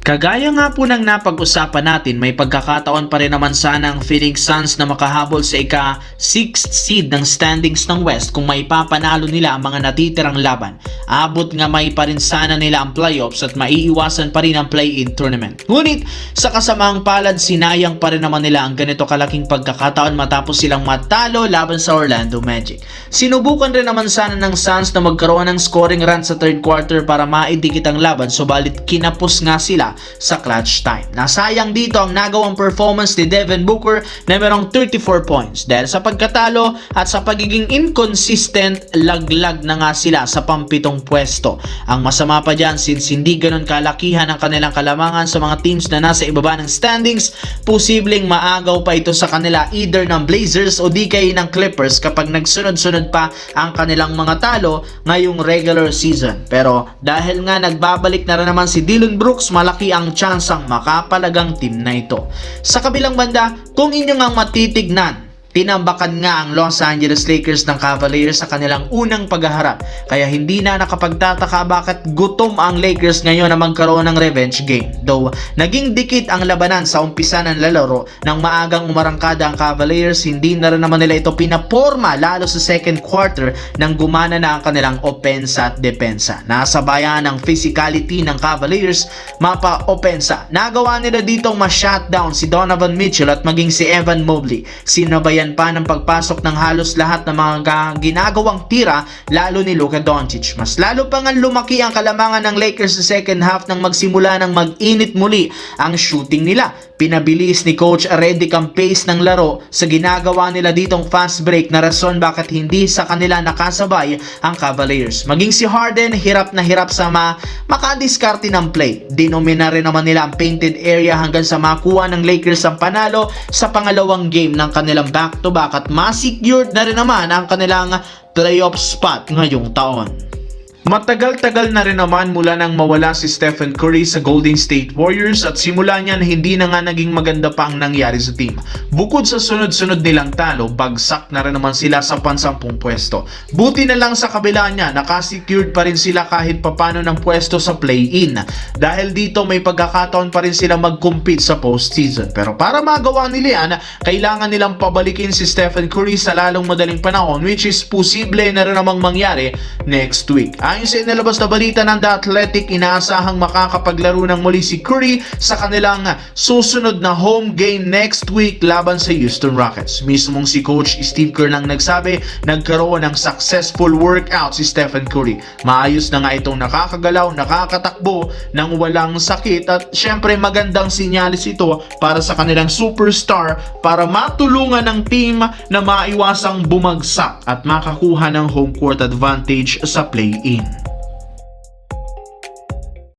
Kagaya nga po ng napag-usapan natin, may pagkakataon pa rin naman sana ang Phoenix Suns na makahabol sa ika-6th seed ng standings ng West kung maipapanalo nila ang mga natitirang laban. Abot nga may pa rin sana nila ang playoffs at maiiwasan pa rin ang play-in tournament. Ngunit sa kasamaang palad, sinayang pa rin naman nila ang ganito kalaking pagkakataon matapos silang matalo laban sa Orlando Magic. Sinubukan rin naman sana ng Suns na magkaroon ng scoring run sa third quarter para maidikit ang laban, subalit kinapos nga sila sa clutch time. Nasayang dito ang nagawang performance ni Devin Booker na merong 34 points dahil sa pagkatalo at sa pagiging inconsistent, laglag na nga sila sa pampitong pwesto. Ang masama pa dyan, since hindi ganun kalakihan ang kanilang kalamangan sa mga teams na nasa ibaba ng standings, posibleng maagaw pa ito sa kanila either ng Blazers o di kaya ng Clippers kapag nagsunod-sunod pa ang kanilang mga talo ngayong regular season. Pero dahil nga nagbabalik na rin naman si Dillon Brooks, malaki ang tsansang makapalagang team na ito. Sa kabilang banda, kung inyo ngang matitignan, tinambakan nga ang Los Angeles Lakers ng Cavaliers sa kanilang unang paghaharap. Kaya hindi na nakapagtataka bakit gutom ang Lakers ngayon na magkaroon ng revenge game. Though naging dikit ang labanan sa umpisa ng lalaro, nang maagang umarangkada ang Cavaliers, hindi na rin naman nila ito pinaporma lalo sa second quarter nang gumana na ang kanilang opensa at depensa. Nasabayan ang physicality ng Cavaliers mapa-opensa. Nagawa nila ditong ma-shutdown si Donovan Mitchell at maging si Evan Mobley. Sinabayan pa ng pagpasok ng halos lahat ng mga ginagawang tira, lalo ni Luka Doncic. Mas lalo pa nga lumaki ang kalamangan ng Lakers sa second half nang magsimula ng mag-init muli ang shooting nila. Pinabilis ni Coach Redick ang pace ng laro sa ginagawa nila ditong fast break na rason bakit hindi sa kanila nakasabay ang Cavaliers. Maging si Harden, hirap na hirap sa makadiskarte ng play. Dinomina rin naman nila ang painted area hanggang sa makuha ng Lakers ang panalo sa pangalawang game ng kanilang back-to-back at ma-secured na rin naman ang kanilang playoff spot ngayong taon. Matagal-tagal na rin naman mula nang mawala si Stephen Curry sa Golden State Warriors at simula niyan hindi na nga naging maganda pa ang nangyari sa team. Bukod sa sunod-sunod nilang talo, bagsak na rin naman sila sa pansampung pwesto. Buti na lang sa kabila niya, nakasecured pa rin sila kahit papano ng pwesto sa play-in. Dahil dito may pagkakataon pa rin sila mag-compete sa postseason. Pero para magawa nila yan, kailangan nilang pabalikin si Stephen Curry sa lalong madaling panahon, which is posible na rin namang mangyari next week. Ayon sa inilabas na balita ng The Athletic, inaasahang makakapaglaro ng muli si Curry sa kanilang susunod na home game next week laban sa Houston Rockets. Mismong si Coach Steve Kerr lang nagsabi, nagkaroon ng successful workout si Stephen Curry. Maayos na nga itong nakakagalaw, nakakatakbo ng walang sakit at syempre magandang sinyalis ito para sa kanilang superstar para matulungan ng team na maiwasang bumagsak at makakuha ng home court advantage sa play-in.